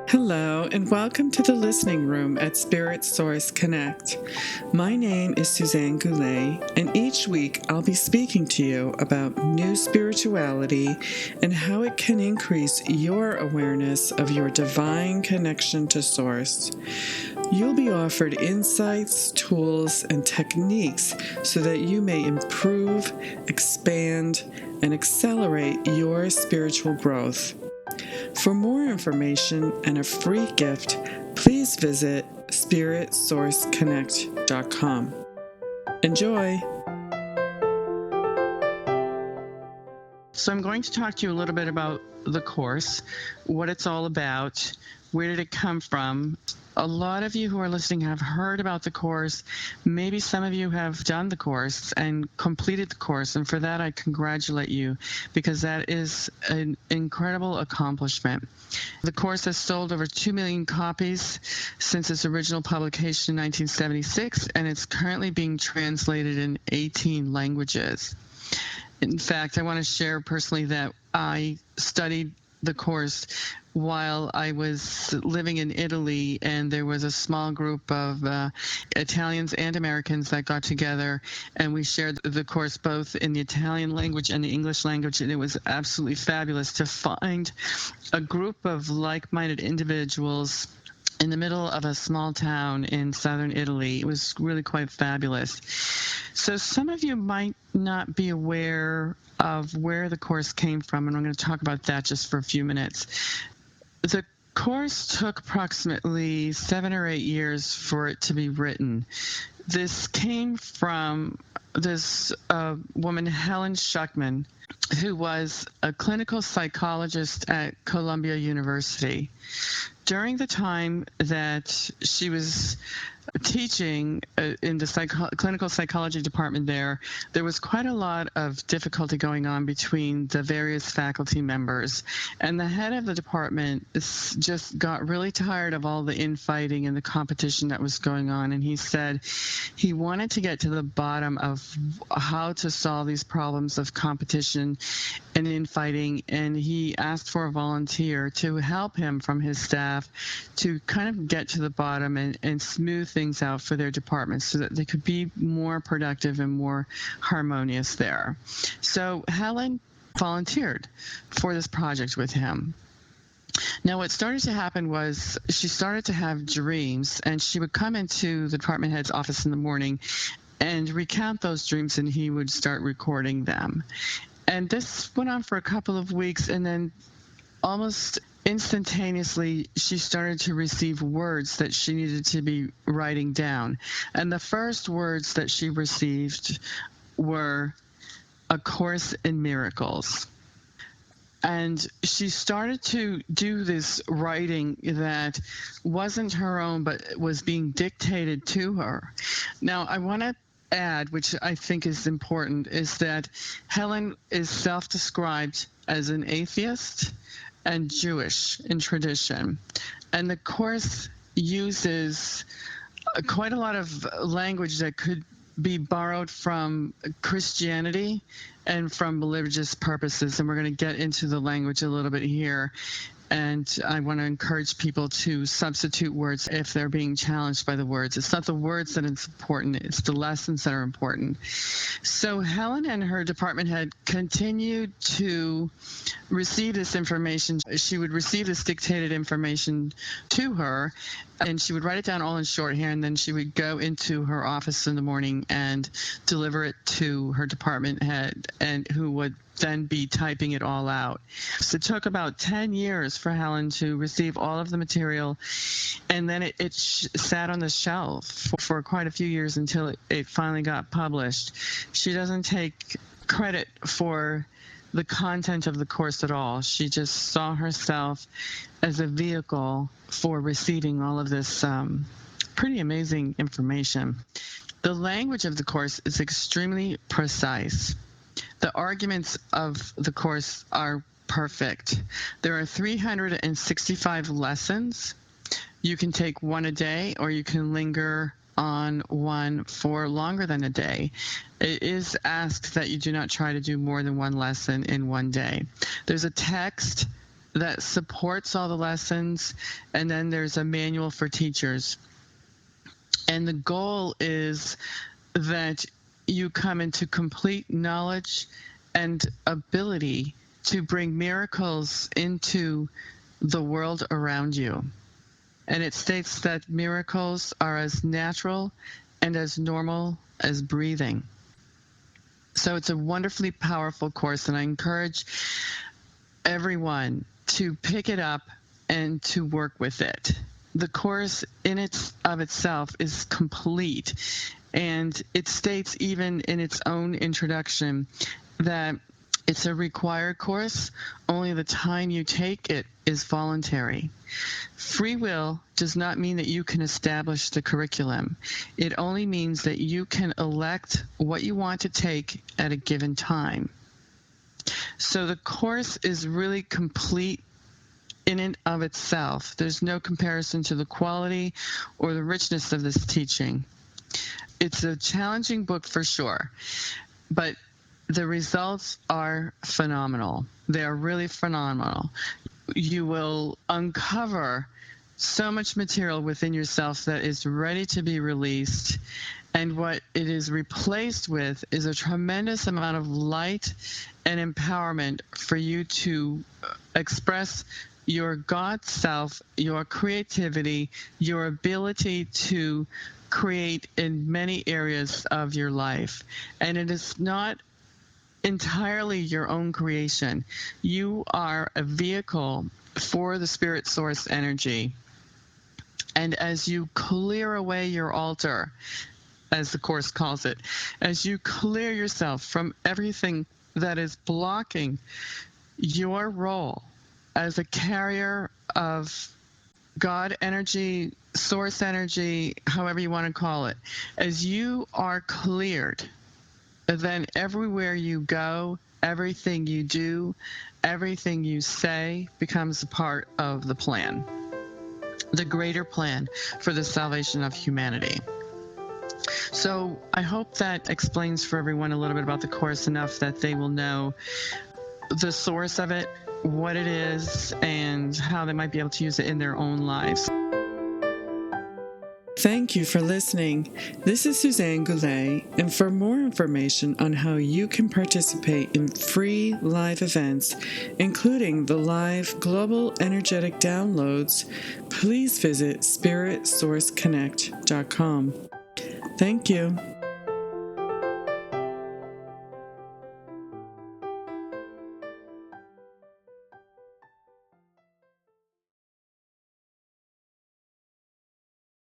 Hello, and welcome to the listening room at Spirit Source Connect. My name is Suzanne Goulet, and each week I'll be speaking to you about new spirituality and how it can increase your awareness of your divine connection to Source. You'll be offered insights, tools, and techniques so that you may improve, expand, and accelerate your spiritual growth. For more information and a free gift, please visit spiritsourceconnect.com. Enjoy! So I'm going to talk to you a little bit about the course, what it's all about, where did it come from. A lot of you who are listening have heard about the course. Maybe some of you have done the course and completed the course, and for that I congratulate you, because that is an incredible accomplishment. The course has sold over 2 million copies since its original publication in 1976, and it's currently being translated in 18 languages. In fact, I want to share personally that I studied the course while I was living in Italy, and there was a small group of Italians and Americans that got together, and we shared the course both in the Italian language and the English language, and it was absolutely fabulous to find a group of like-minded individuals in the middle of a small town in southern Italy. It was really quite fabulous. So some of you might not be aware of where the course came from, and I'm going to talk about that just for a few minutes. The course took approximately 7 or 8 years for it to be written. This came from this woman, Helen Schucman, who was a clinical psychologist at Columbia University. During the time that she was teaching in the clinical psychology department there was quite a lot of difficulty going on between the various faculty members. And the head of the department just got really tired of all the infighting and the competition that was going on. And he said he wanted to get to the bottom of how to solve these problems of competition and infighting. And he asked for a volunteer to help him from his staff to kind of get to the bottom and smooth things out for their departments so that they could be more productive and more harmonious there. So Helen volunteered for this project with him. Now, what started to happen was she started to have dreams, and she would come into the department head's office in the morning and recount those dreams, and he would start recording them. And this went on for a couple of weeks, and then almost instantaneously, she started to receive words that she needed to be writing down. And the first words that she received were A Course in Miracles. And she started to do this writing that wasn't her own, but was being dictated to her. Now, I want to add, which I think is important, is that Helen is self-described as an atheist and Jewish in tradition. And the course uses quite a lot of language that could be borrowed from Christianity and from religious purposes. And we're going to get into the language a little bit here. And I want to encourage people to substitute words if they're being challenged by the words. It's not the words that is important, it's the lessons that are important. So Helen and her department head continued to receive this information. She would receive this dictated information to her, and she would write it down all in shorthand, and then she would go into her office in the morning and deliver it to her department head, and who would then be typing it all out. So it took about 10 years for Helen to receive all of the material, and then it sat on the shelf for quite a few years until it finally got published. She doesn't take credit for the content of the course at all. She just saw herself as a vehicle for receiving all of this pretty amazing information. The language of the course is extremely precise. The arguments of the course are perfect. There are 365 lessons. You can take one a day, or you can linger on one for longer than a day. It is asked that you do not try to do more than one lesson in one day. There's a text that supports all the lessons, and then there's a manual for teachers. And the goal is that you come into complete knowledge and ability to bring miracles into the world around you. And it states that miracles are as natural and as normal as breathing. So it's a wonderfully powerful course, and I encourage everyone to pick it up and to work with it. The course in itself is complete, and it states even in its own introduction that it's a required course. Only the time you take it is voluntary. Free will does not mean that you can establish the curriculum. It only means that you can elect what you want to take at a given time. So the course is really complete in and of itself. There's no comparison to the quality or the richness of this teaching. It's a challenging book for sure, but the results are phenomenal. They are really phenomenal. You will uncover so much material within yourself that is ready to be released, and what it is replaced with is a tremendous amount of light and empowerment for you to express your God self, your creativity, your ability to create in many areas of your life. And it is not entirely your own creation. You are a vehicle for the spirit source energy. And as you clear away your altar, as the Course calls it, as you clear yourself from everything that is blocking your role as a carrier of God energy, source energy, however you want to call it, as you are cleared, then everywhere you go, everything you do, everything you say becomes a part of the plan, the greater plan for the salvation of humanity. So I hope that explains for everyone a little bit about the Course enough that they will know the source of it, what it is, and how they might be able to use it in their own lives. Thank you for listening. This is Suzanne Goulet, and for more information on how you can participate in free live events, including the live Global Energetic Downloads, please visit spiritsourceconnect.com. Thank you.